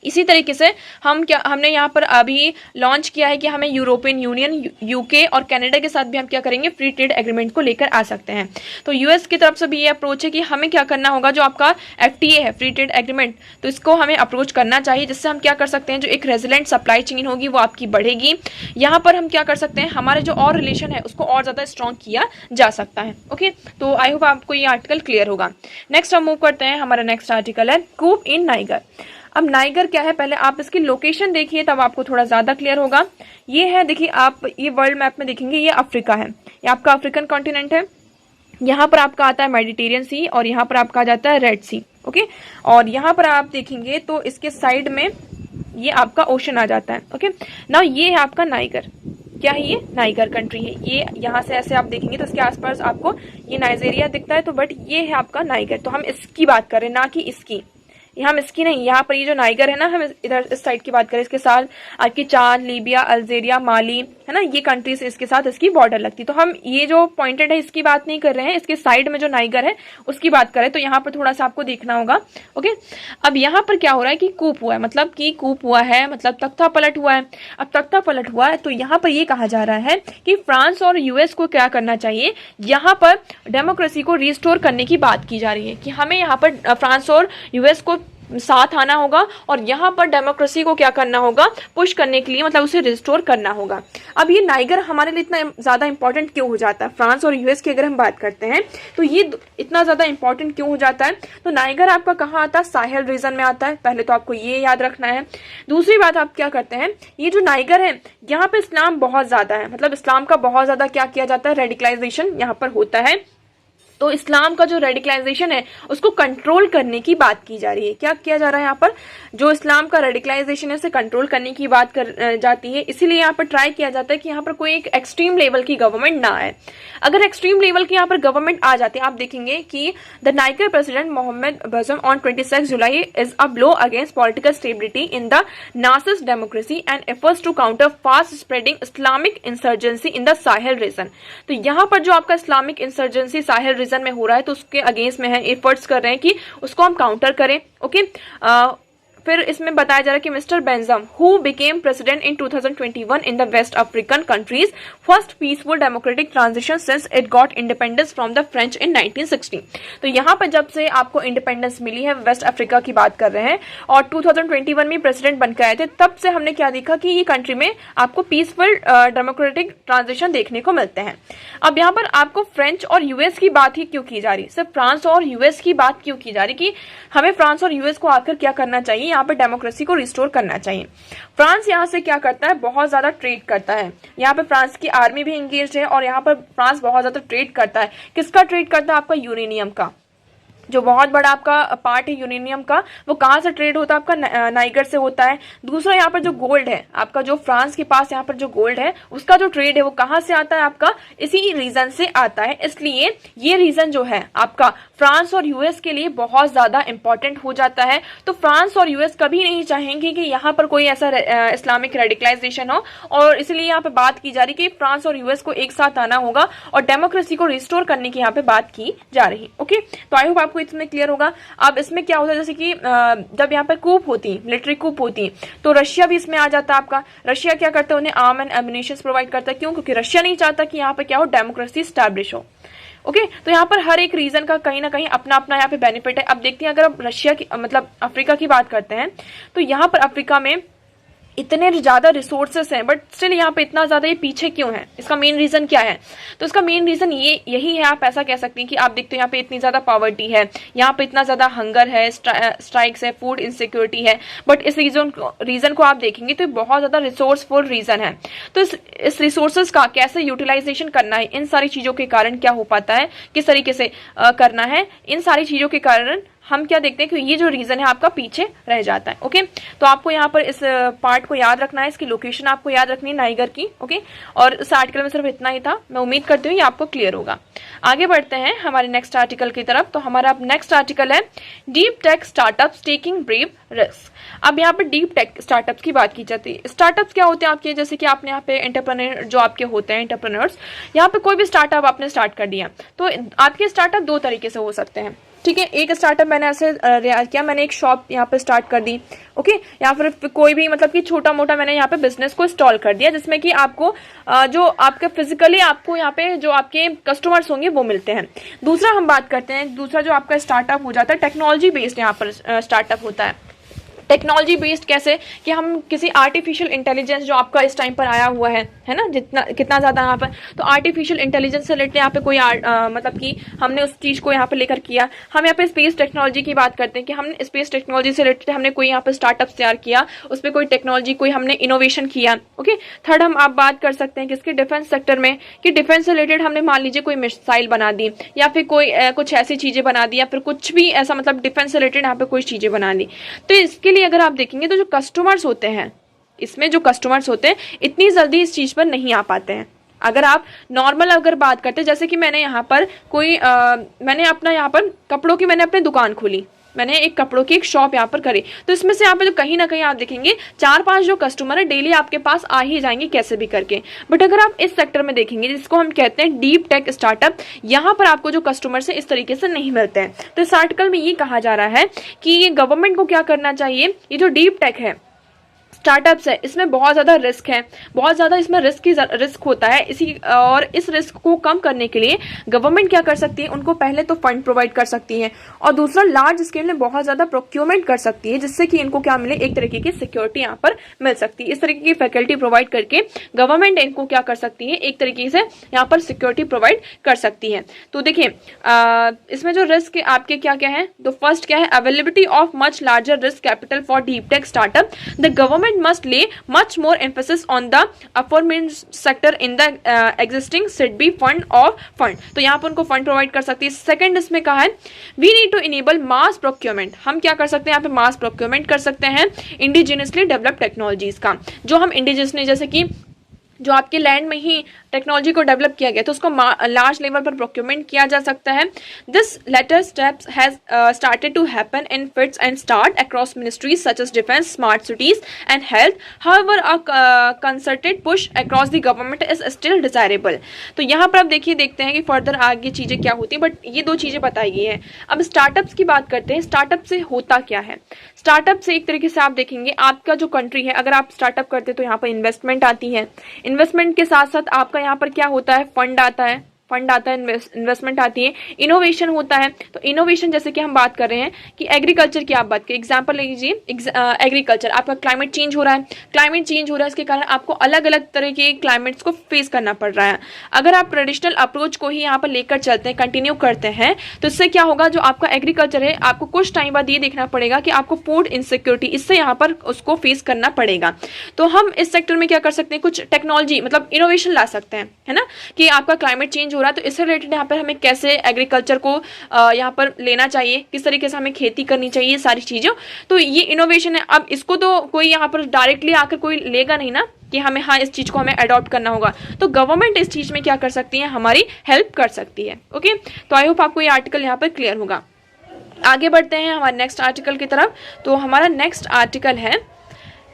इसी तरीके से हमने यहाँ पर अभी लॉन्च किया है कि हमें यूरोपियन यूनियन, यूके और कनाडा के साथ भी हम क्या करेंगे, फ्री ट्रेड एग्रीमेंट को लेकर आ सकते हैं। तो यूएस की तरफ से भी ये अप्रोच है कि हमें क्या करना होगा, जो आपका एफटीए है, फ्री ट्रेड एग्रीमेंट, तो इसको हमें अप्रोच करना चाहिए, जिससे हम क्या कर सकते हैं, जो एक रेजिलेंट सप्लाई चेन होगी वो आपकी बढ़ेगी। यहाँ पर हम क्या कर सकते हैं, हमारे जो और रिलेशन है उसको और ज्यादा स्ट्रॉन्ग किया जा सकता है। ओके, तो आई होप आपको ये आर्टिकल क्लियर होगा। नेक्स्ट हम मूव करते हैं, हमारा नेक्स्ट आर्टिकल है कूप इन नाइगर। अब नाइगर क्या है, पहले आप इसकी लोकेशन देखिए तब आपको थोड़ा ज्यादा क्लियर होगा। ये है, देखिए आप ये वर्ल्ड मैप में देखेंगे, ये अफ्रीका है, ये आपका अफ्रीकन कॉन्टिनेंट है। यहाँ पर आपका आता है मेडिटेरियन सी और यहाँ पर आपका आ जाता है रेड सी। ओके, और यहाँ पर आप देखेंगे तो इसके साइड में ये आपका ओशन आ जाता है। ओके, नाउ ये है आपका नाइगर। क्या है ये, नाइगर कंट्री है। ये यहाँ से ऐसे आप देखेंगे तो इसके आसपास आपको ये नाइजेरिया दिखता है, तो बट ये है आपका नाइगर। तो हम इसकी बात करें ना कि इसकी, हम इसकी नहीं, यहाँ पर ये जो नाइगर है ना, हम इधर इस साइड की बात करें, इसके साथ आपकी चाद, लीबिया, अल्जीरिया, माली है ना, ये कंट्रीज इसके साथ इसकी बॉर्डर लगती। तो हम ये जो पॉइंटेड है इसकी बात नहीं कर रहे हैं, इसके साइड में जो नाइगर है उसकी बात करें तो यहाँ पर थोड़ा सा आपको देखना होगा। ओके, अब यहाँ पर क्या हो रहा है कि कूप हुआ है, मतलब कि कूप हुआ है मतलब तख्ता पलट हुआ है। अब तख्ता पलट हुआ है तो यहाँ पर ये कहा जा रहा है कि फ्रांस और यूएस को क्या करना चाहिए, यहाँ पर डेमोक्रेसी को रिस्टोर करने की बात की जा रही है कि हमें यहाँ पर फ्रांस और यूएस को साथ आना होगा और यहाँ पर डेमोक्रेसी को क्या करना होगा, पुश करने के लिए, मतलब उसे रिस्टोर करना होगा। अब ये नाइगर हमारे लिए इतना ज़्यादा इंपॉर्टेंट क्यों हो जाता है, फ्रांस और यूएस की अगर हम बात करते हैं तो ये इतना ज़्यादा इंपॉर्टेंट क्यों हो जाता है। तो नाइगर आपका कहाँ आता है, साहेल रीजन में आता है, पहले तो आपको ये याद रखना है। दूसरी बात आप क्या करते हैं, ये जो नाइगर है यहाँ पे इस्लाम बहुत ज़्यादा है, मतलब इस्लाम का बहुत ज़्यादा क्या किया जाता है, रेडिकलाइजेशन यहाँ पर होता है। तो इस्लाम का जो रेडिकलाइजेशन है उसको कंट्रोल करने की बात की जा रही है। क्या किया जा रहा है यहाँ पर, जो इस्लाम का रेडिकलाइजेशन है उसे कंट्रोल करने की बात कर जाती है। इसीलिए यहाँ पर ट्राई किया जाता है कि यहाँ पर कोई एक एक्सट्रीम लेवल की गवर्नमेंट ना आए। अगर एक्सट्रीम लेवल की यहाँ पर गवर्नमेंट आ जाती है, आप देखेंगे कि the Niger president Mohamed Bazoum on 26 July is a blow against political stability in the nascent democracy and efforts to counter fast spreading Islamic insurgency in the Sahel region. तो यहाँ पर जो आपका इस्लामिक इंसर्जेंसी साहेल रीजन में हो रहा है तो उसके अगेंस्ट में है, एफर्ट्स कर रहे हैं कि उसको हम काउंटर करें। ओके, फिर इसमें बताया जा रहा है कि mister Bazoum who became president in 2021 in the West African countries first peaceful democratic transition since it got independence from the French in 1960। तो यहाँ पर जब से आपको इंडिपेंडेंस मिली है, वेस्ट अफ्रीका की बात कर रहे हैं, और 2021 में प्रेसिडेंट बनकर आए थे, तब से हमने क्या देखा कि ये कंट्री में आपको पीसफुल डेमोक्रेटिक ट्रांजिशन देखने को मिलते हैं। अब यहाँ पर आपको फ्रेंच और यूएस की बात ही क्यों की जा रही, सिर्फ फ्रांस और यूएस की बात क्यों की जा रही कि हमें फ्रांस और यूएस को आकर क्या करना चाहिए, यहाँ पर डेमोक्रेसी को रिस्टोर करना चाहिए। फ्रांस यहाँ से क्या करता है, बहुत ज्यादा ट्रेड करता है, यहाँ पे फ्रांस की आर्मी भी एंगेज है और यहाँ पर फ्रांस बहुत ज्यादा ट्रेड करता है। किसका ट्रेड करता है, आपका यूरेनियम का, जो बहुत बड़ा आपका पार्ट है यूरेनियम का, वो कहाँ से ट्रेड होता है, आपका नाइगर से होता है। दूसरा यहाँ पर जो गोल्ड है आपका, जो फ्रांस के पास यहाँ पर जो गोल्ड है उसका जो ट्रेड है वो कहाँ से आता है, आपका इसी रीजन से आता है। इसलिए ये रीजन जो है आपका फ्रांस और यूएस के लिए बहुत ज्यादा इंपॉर्टेंट हो जाता है। तो फ्रांस और यूएस कभी नहीं चाहेंगे कि यहाँ पर कोई ऐसा इस्लामिक रेडिकलाइजेशन हो, और इसलिए यहाँ पे बात की जा रही कि फ्रांस और यूएस को एक साथ आना होगा और डेमोक्रेसी को रिस्टोर करने की यहाँ पे बात की जा रही। ओके, तो आई होप आपको इसमें क्लियर होगा। अब इसमें क्या होता है, जैसे कि जब यहाँ पर कूप होती, मिलिट्री कूप होती, तो रशिया भी इसमें आ जाता है आपका। रशिया क्या करता है, उन्हें आर्म एंड एम्युनिशन प्रोवाइड करता है। क्यों, क्योंकि रशिया नहीं चाहता कि यहाँ पे क्या हो, डेमोक्रेसी स्टैब्लिश हो। ओके, तो यहाँ पर हर एक रीजन का कहीं ना कहीं अपना अपना यहाँ पे बेनिफिट है। अब देखते हैं, अगर आप रशिया की मतलब अफ्रीका की बात करते हैं तो यहाँ पर अफ्रीका में इतने ज्यादा रिसोर्सेस हैं, बट स्टिल यहाँ पे इतना ज्यादा ये पीछे क्यों है, इसका मेन रीजन क्या है। तो इसका मेन रीजन यही है, आप ऐसा कह सकते हैं कि आप देखते हो यहाँ पे इतनी ज्यादा पॉवर्टी है, यहाँ पे इतना ज्यादा हंगर है, स्ट्राइक्स है, फूड इनसिक्योरिटी है, बट इस रीजन को आप देखेंगे तो बहुत ज्यादा रिसोर्सफुल रीजन है। तो इस रिसोर्सेज का कैसे यूटिलाइजेशन करना है, इन सारी चीजों के कारण क्या हो पाता है, किस तरीके से करना है, इन सारी चीजों के कारण हम क्या देखते हैं कि ये जो रीजन है आपका पीछे रह जाता है। ओके, तो आपको यहाँ पर इस पार्ट को याद रखना है, इसकी लोकेशन आपको याद रखनी है नाइगर की। ओके, और इस आर्टिकल में सिर्फ इतना ही था, मैं उम्मीद करती हूँ ये आपको क्लियर होगा। आगे बढ़ते हैं हमारे नेक्स्ट आर्टिकल की तरफ। तो हमारा अब नेक्स्ट आर्टिकल है deep tech startups taking brave risk. अब यहाँ पर डीप टेक स्टार्टअप्स की बात की जाती है। स्टार्टअप्स क्या होते हैं आपके, जैसे कि आपने यहाँ पे एंटरप्रेन्योर जो आपके होते हैं, एंटरप्रेन्योर्स, यहाँ पे कोई भी स्टार्टअप आपने स्टार्ट कर दिया तो आपके स्टार्टअप दो तरीके से हो सकते हैं। ठीक है, एक स्टार्टअप मैंने ऐसे किया, मैंने एक शॉप यहाँ पे स्टार्ट कर दी। ओके, या फिर कोई भी मतलब कि छोटा मोटा मैंने यहाँ पे बिजनेस को इंस्टॉल कर दिया, जिसमें कि आपको जो आपके फिजिकली आपको यहाँ पे जो आपके कस्टमर्स होंगे वो मिलते हैं। दूसरा हम बात करते हैं, दूसरा जो आपका स्टार्टअप हो जाता है टेक्नोलॉजी बेस्ड यहाँ पर स्टार्टअप होता है। टेक्नोलॉजी बेस्ड कैसे कि हम किसी आर्टिफिशियल इंटेलिजेंस जो आपका इस टाइम पर आया हुआ है ना, जितना कितना ज़्यादा यहाँ पर, तो आर्टिफिशियल इंटेलिजेंस से रिलेटेड यहाँ पे कोई मतलब कि हमने उस चीज़ को यहाँ पे लेकर किया। हम यहाँ पे स्पेस टेक्नोलॉजी की बात करते हैं कि हमने स्पेस टेक्नोलॉजी से रिलेटेड हमने कोई यहाँ पे स्टार्टअप तैयार किया, उस पर कोई टेक्नोलॉजी कोई हमने इनोवेशन किया। ओके, थर्ड हम आप बात कर सकते हैं किसके, डिफेंस सेक्टर में, कि डिफेंस से रिलेटेड हमने मान लीजिए कोई मिसाइल बना दी या फिर कोई कुछ ऐसी चीज़ें बना दी या फिर कुछ भी ऐसा मतलब डिफेंस से रिलेटेड यहाँ पे कोई चीज़ें बना दी। तो इसके अगर आप देखेंगे तो जो कस्टमर्स होते हैं, इसमें जो कस्टमर्स होते हैं इतनी जल्दी इस चीज पर नहीं आ पाते हैं। अगर आप नॉर्मल अगर बात करते हैं, जैसे कि मैंने यहाँ पर कोई मैंने अपना यहाँ पर कपड़ों की मैंने अपनी दुकान खोली, मैंने एक कपड़ों की एक शॉप यहाँ पर करी, तो इसमें से यहाँ पे जो कहीं ना कहीं आप देखेंगे 4-5 जो कस्टमर है डेली आपके पास आ ही जाएंगे कैसे भी करके। बट अगर आप इस सेक्टर में देखेंगे जिसको हम कहते हैं डीप टेक स्टार्टअप, यहाँ पर आपको जो कस्टमर है इस तरीके से नहीं मिलते हैं। तो इस आर्टिकल में ये कहा जा रहा है कि ये गवर्नमेंट को क्या करना चाहिए, ये जो डीप टेक है स्टार्टअप्स है इसमें बहुत ज़्यादा रिस्क है, बहुत ज़्यादा इसमें रिस्क होता है। और इस रिस्क को कम करने के लिए गवर्नमेंट क्या कर सकती है, उनको पहले तो फंड प्रोवाइड कर सकती है और दूसरा लार्ज स्केल में बहुत ज़्यादा प्रोक्योरमेंट कर सकती है, जिससे कि इनको क्या मिले, एक तरीके की सिक्योरिटी यहाँ पर मिल सकती है। इस तरीके की फैकल्टी प्रोवाइड करके गवर्नमेंट इनको क्या कर सकती है, एक तरीके से यहाँ पर सिक्योरिटी प्रोवाइड कर सकती है। तो देखिए इसमें जो रिस्क आपके क्या क्या है, तो फर्स्ट क्या है, availability of much larger risk capital for deep tech startup, the government must lay much more emphasis on the aforementioned sector in the existing SIDBI fund or fund। तो यहाँ पर उनको फंड प्रोवाइड कर सकती है। Second इसमें कहा है we need to enable mass procurement, हम क्या कर सकते हैं, यहाँ पे मास प्रोक्योरमेंट कर सकते हैं इंडिजिनियसली डेवलप्ड टेक्नोलॉजीज का, जो हम इंडिजिनियसली जैसे कि जो आपके लैंड में ही टेक्नोलॉजी को डेवलप किया गया तो उसको लार्ज लेवल पर प्रोक्योरमेंट किया जा सकता है। This latter steps has started to happen in fits and start across ministries such as defence, smart cities and health. However a concerted push across the government is still desirable. तो यहाँ पर आप देखते हैं कि फर्दर आगे चीजें क्या होती है, बट ये दो चीजें बताई गई है। अब स्टार्टअप्स की बात करते हैं, स्टार्टअप से होता क्या है। स्टार्टअप से एक तरीके से आप देखेंगे आपका जो कंट्री है, अगर आप स्टार्टअप करते हैं तो यहाँ पर इन्वेस्टमेंट आती है, इन्वेस्टमेंट के साथ साथ आपका यहाँ पर क्या होता है, फंड आता है, इन्वेस्टमेंट आती है, इनोवेशन होता है। तो इनोवेशन जैसे कि हम बात कर रहे हैं कि एग्रीकल्चर की आप बात करें, एग्जांपल लीजिए एग्रीकल्चर, आपका क्लाइमेट चेंज हो रहा है, इसके कारण आपको अलग अलग तरह के क्लाइमेट्स को फेस करना पड़ रहा है। अगर आप ट्रेडिशनल अप्रोच को ही यहाँ पर लेकर चलते हैं, कंटिन्यू करते हैं, तो इससे क्या होगा, जो आपका एग्रीकल्चर है आपको कुछ टाइम बाद ये देखना पड़ेगा कि आपको फूड इनसिक्योरिटी, इससे यहाँ पर उसको फेस करना पड़ेगा। तो हम इस सेक्टर में क्या कर सकते हैं, कुछ टेक्नोलॉजी मतलब इनोवेशन ला सकते हैं, है ना, कि आपका क्लाइमेट चेंज हो रहा है तो इससे रिलेटेड यहाँ पर हमें कैसे एग्रीकल्चर को यहाँ पर लेना चाहिए, किस तरीके से हमें खेती करनी चाहिए, ये सारी चीजें, तो ये इनोवेशन है। अब इसको तो कोई यहाँ पर डायरेक्टली आकर कोई लेगा नहीं ना कि हमें हाँ इस चीज को हमें अडॉप्ट करना होगा, तो गवर्नमेंट इस चीज में क्या कर सकती है, हमारी हेल्प कर सकती है। ओके, तो आई होप आपको ये आर्टिकल यहाँ पर क्लियर होगा। आगे बढ़ते हैं हमारे नेक्स्ट आर्टिकल की तरफ। तो हमारा नेक्स्ट आर्टिकल है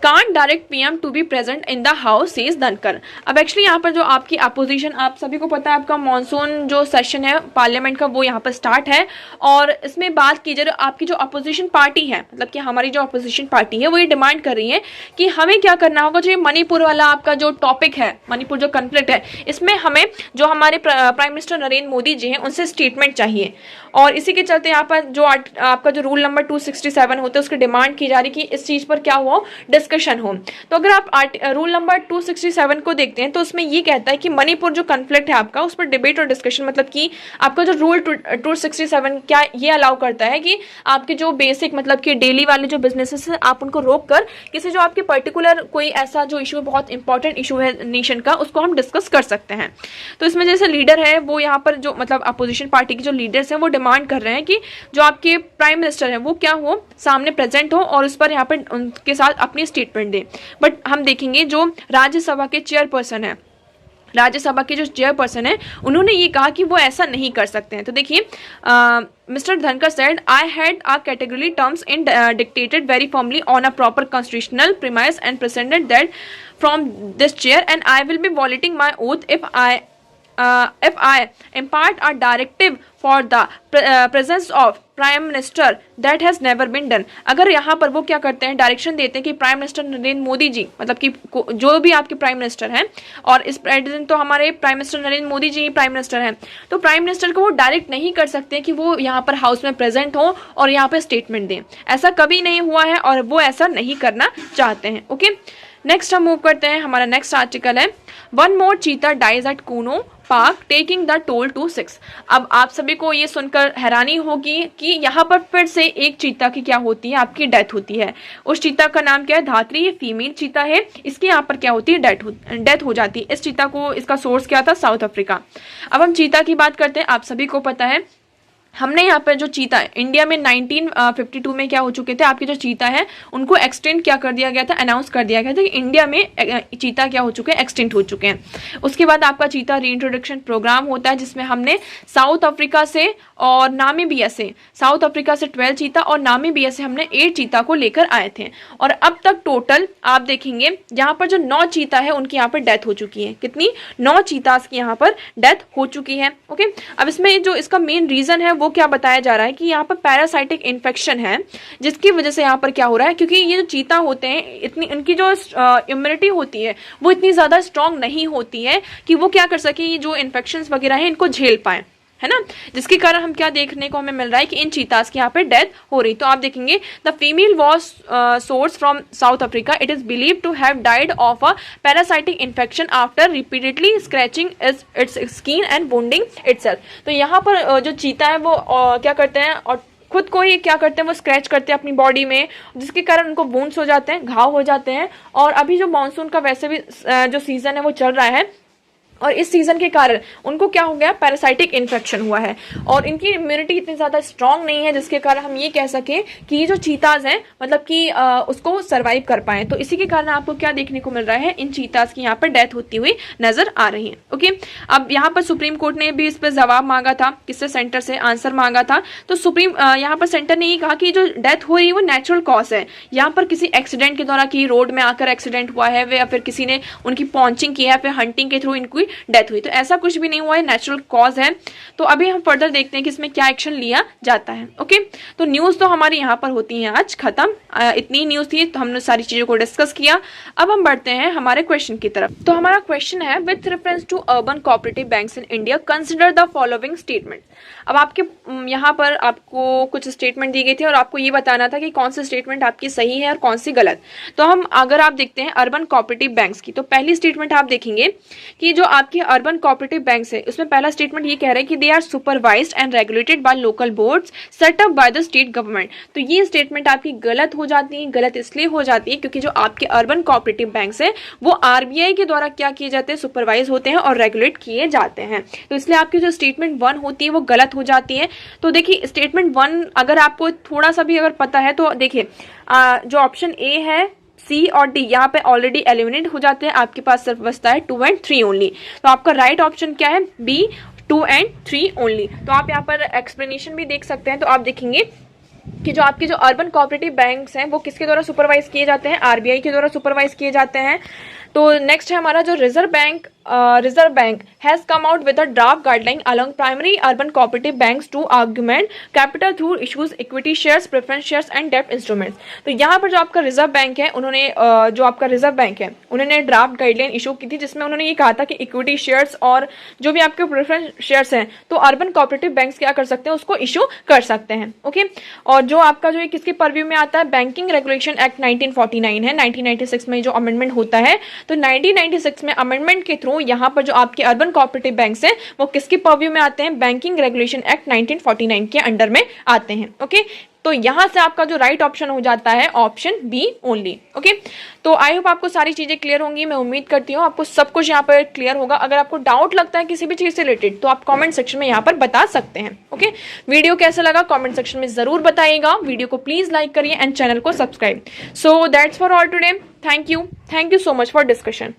can't direct PM to be present in the house says Dhankhar. अब एक्चुअली यहाँ पर जो आपकी अपोजिशन, आप सभी को पता है आपका मॉनसून जो सेशन है पार्लियामेंट का वो यहाँ पर स्टार्ट है, और इसमें बात की जाए आपकी जो अपोजिशन पार्टी है, मतलब कि हमारी जो अपोजिशन पार्टी है वो ये डिमांड कर रही है कि हमें क्या करना होगा, जो मणिपुर वाला आपका जो टॉपिक है, मणिपुर जो कन्फ्लिक्ट है, इसमें हमें जो हमारे प्राइम मिनिस्टर नरेंद्र मोदी जी हैं उनसे स्टेटमेंट चाहिए। और इसी के चलते यहाँ पर जो आपका जो रूल नंबर 267 होता है उसकी डिमांड की जा रही कि इस चीज पर क्या हो, डिस्कशन हो। तो अगर आप रूल नंबर 267 को देखते हैं तो उसमें ये कहता है कि मणिपुर जो कन्फ्लिक्ट है आपका उस पर डिबेट और डिस्कशन, मतलब कि आपका जो रूल 267 क्या ये अलाउ करता है कि आपके जो बेसिक मतलब कि डेली वाले जो बिजनेसेस है आप उनको रोक कर किसी जो आपके पर्टिकुलर कोई ऐसा जो इशू बहुत इंपॉर्टेंट इशू है नेशन का उसको हम डिस्कस कर सकते हैं। तो इसमें जैसे लीडर है वो यहाँ पर जो मतलब अपोजिशन पार्टी के जो लीडर्स हैं वो डिमांड कर रहे हैं कि जो आपके प्राइम मिनिस्टर है वो क्या हो, सामने प्रेजेंट हो और उस पर यहाँ पर उनके साथ अपनी स्टेटमेंट दे। बट हम देखेंगे जो राज्यसभा के चेयरपर्सन है, राज्यसभा के जो चेयरपर्सन है उन्होंने ये कहा कि वो ऐसा नहीं कर सकते हैं। तो देखिए Mr. Dhankar said, I had a category terms in dictated very firmly on a proper constitutional premise and presented that from this chair and I will be violating my oath if I impart a directive for the presence of prime minister that has never been done. अगर यहाँ पर वो क्या करते हैं, direction देते हैं कि प्राइम मिनिस्टर नरेंद्र मोदी जी, मतलब कि जो भी आपके प्राइम मिनिस्टर हैं, और इस प्रेजेंट तो हमारे प्राइम मिनिस्टर नरेंद्र मोदी जी ही प्राइम मिनिस्टर हैं, तो प्राइम मिनिस्टर को वो डायरेक्ट नहीं कर सकते कि वो यहाँ पर हाउस में प्रेजेंट हो और यहाँ पर स्टेटमेंट दें। ऐसा कभी नहीं हुआ है और वो ऐसा नहीं करना चाहते हैं। ओके, नेक्स्ट हम मूव करते हैं, हमारा नेक्स्ट आर्टिकल है one more cheetah dies at Kuno park taking the toll to 6। अब आप सभी को ये सुनकर हैरानी होगी कि यहाँ पर फिर से एक चीता की क्या होती है, आपकी डेथ होती है। उस चीता का नाम क्या है, धात्री, ये फीमेल चीता है, इसकी यहाँ पर क्या होती है, डेथ हो जाती है। इस चीता को, इसका सोर्स क्या था, साउथ अफ्रीका। अब हम चीता की बात करते हैं। आप सभी को पता है हमने यहाँ पर जो चीता है इंडिया में 1952 में क्या हो चुके थे, आपके जो चीता है उनको एक्सटेंट क्या कर दिया गया था, अनाउंस कर दिया गया था कि इंडिया में चीता क्या हो चुके हैं, एक्सटेंट हो चुके हैं। उसके बाद आपका चीता रीइंट्रोडक्शन प्रोग्राम होता है जिसमें हमने साउथ अफ्रीका से और नामीबिया से, साउथ अफ्रीका से 12 चीता और नामीबिया से हमने 8 चीता को लेकर आए थे। और अब तक टोटल आप देखेंगे यहाँ पर जो 9 चीता है उनकी यहाँ पर डेथ हो चुकी है। कितनी? 9 चीतास की यहाँ पर डेथ हो चुकी है। ओके, अब इसमें जो इसका मेन रीजन है वो क्या बताया जा रहा है कि यहाँ पर पैरासाइटिक इन्फेक्शन है, जिसकी वजह से यहाँ पर क्या हो रहा है, क्योंकि ये जो चीता होते हैं इतनी इनकी जो इम्यूनिटी होती है वो इतनी ज्यादा स्ट्रांग नहीं होती है कि वो क्या कर सके, जो इन्फेक्शंस वगैरह है इनको झेल पाए, है ना, जिसके कारण हम क्या देखने को हमें मिल रहा है कि इन चीतास की यहाँ पे डेथ हो रही। तो आप देखेंगे the female was source from south Africa, it is believe to have died of a parasitic infection after repeatedly scratching its skin and wounding itself. तो यहाँ पर जो चीता है वो क्या करते हैं और खुद को ही क्या करते हैं, वो स्क्रैच करते हैं अपनी बॉडी में, जिसके कारण उनको वुंड्स हो जाते हैं, घाव हो जाते हैं। और अभी जो मानसून का वैसे भी जो सीजन है वो चल रहा है और इस सीजन के कारण उनको क्या हो गया, पैरासाइटिक इन्फेक्शन हुआ है और इनकी इम्यूनिटी इतनी ज़्यादा स्ट्रांग नहीं है जिसके कारण हम ये कह सकें कि ये जो चीताज हैं मतलब कि उसको सर्वाइव कर पाए। तो इसी के कारण आपको क्या देखने को मिल रहा है, इन चीताज की यहाँ पर डेथ होती हुई नजर आ रही है। ओके, अब यहाँ पर सुप्रीम कोर्ट ने भी इस पर जवाब मांगा था, किससे, सेंटर से आंसर मांगा था। तो सुप्रीम यहाँ पर सेंटर ने ये कहा कि जो डेथ हो रही है वो नेचुरल कॉज है, यहाँ पर किसी एक्सीडेंट के द्वारा कि रोड में आकर एक्सीडेंट हुआ है या फिर किसी ने उनकी पॉन्चिंग की है, फिर हंटिंग के थ्रू इनकी डेथ हुई। तो ऐसा कुछ भी नहीं हुआ है, नेचुरल कॉज है। तो अभी हम फर्दर देखते हैं कि इसमें क्या एक्शन लिया जाता है। ओके, तो न्यूज तो हमारी यहाँ पर होती है आज खत्म, इतनी न्यूज थी तो हमने सारी चीजों को डिस्कस किया। अब हम बढ़ते हैं हमारे क्वेश्चन की तरफ। तो हमारा क्वेश्चन है, with reference to urban cooperative banks in India consider the following statement. अब आपके यहाँ पर आपको कुछ स्टेटमेंट दी गई थी और आपको ये बताना था कि कौन सी स्टेटमेंट आपकी सही है और कौन सी गलत। तो हम अगर आप देखते हैं अर्बन कोऑपरेटिव बैंक्स की, तो पहली स्टेटमेंट आप देखेंगे कि जो आपके अर्बन कोऑपरेटिव बैंक्स है उसमें पहला स्टेटमेंट ये कह रहा है कि they are supervised and regulated by local boards set up by the state government. तो ये स्टेटमेंट आपकी गलत हो जाती है। गलत इसलिए हो जाती है क्योंकि जो आपके अर्बन कोऑपरेटिव बैंक्स है वो आरबीआई के द्वारा क्या किए जाते हैं, सुपरवाइज होते हैं और रेगुलेट किए जाते हैं। तो इसलिए आपकी जो स्टेटमेंट 1 होती है वो गलत हो जाती है। तो देखिए स्टेटमेंट 1 अगर आपको थोड़ा सा भी अगर पता है तो देखिए जो ऑप्शन ए है, सी और डी यहाँ पे ऑलरेडी एलिमिनेट हो जाते हैं, आपके पास सिर्फ बचता है 2 and 3 ओनली। तो आपका राइट ऑप्शन क्या है, बी 2 and 3 ओनली। तो आप यहाँ पर एक्सप्लेनेशन भी देख सकते हैं। तो आप देखेंगे कि जो आपके जो अर्बन कोऑपरेटिव बैंक्स हैं वो किसके द्वारा सुपरवाइज किए जाते हैं, आरबीआई के द्वारा सुपरवाइज किए जाते हैं। तो नेक्स्ट है हमारा जो reserve bank has come out with a draft guideline along primary urban cooperative banks to argument capital through issues equity shares, preference shares and डेब्ट इंस्ट्रूमेंट्स। तो यहाँ पर जो आपका रिजर्व बैंक है उन्होंने ड्राफ्ट गाइडलाइन इशू की थी जिसमें उन्होंने ये कहा था कि इक्विटी शेयर्स और जो भी आपके प्रेफरेंस शेयर्स हैं तो अर्बन कोऑपरेटिव बैंक्स क्या कर सकते हैं, उसको इशू कर सकते हैं। ओके, और जो आपका जो किसके परव्यू में आता है, बैंकिंग रेगुलेशन एक्ट 1949 है, 1996 में जो अमेंडमेंट होता है। तो 1996 में अमेंडमेंट के थ्रू यहाँ पर जो आपके अर्बन कोऑपरेटिव बैंक्स हैं वो किसके परव्यू में आते हैं, बैंकिंग रेगुलेशन एक्ट 1949 के अंडर में आते हैं। ओके, तो यहां से आपका जो राइट ऑप्शन हो जाता है ऑप्शन बी ओनली। ओके, तो आई होप आपको सारी चीजें क्लियर होंगी, मैं उम्मीद करती हूँ आपको सब कुछ यहाँ पर क्लियर होगा। अगर आपको डाउट लगता है किसी भी चीज से रिलेटेड तो आप कमेंट सेक्शन में यहाँ पर बता सकते हैं। ओके, वीडियो कैसा लगा कमेंट सेक्शन में जरूर बताइएगा। वीडियो को प्लीज लाइक करिए एंड चैनल को subscribe. So that's for all today. Thank you so much for discussion.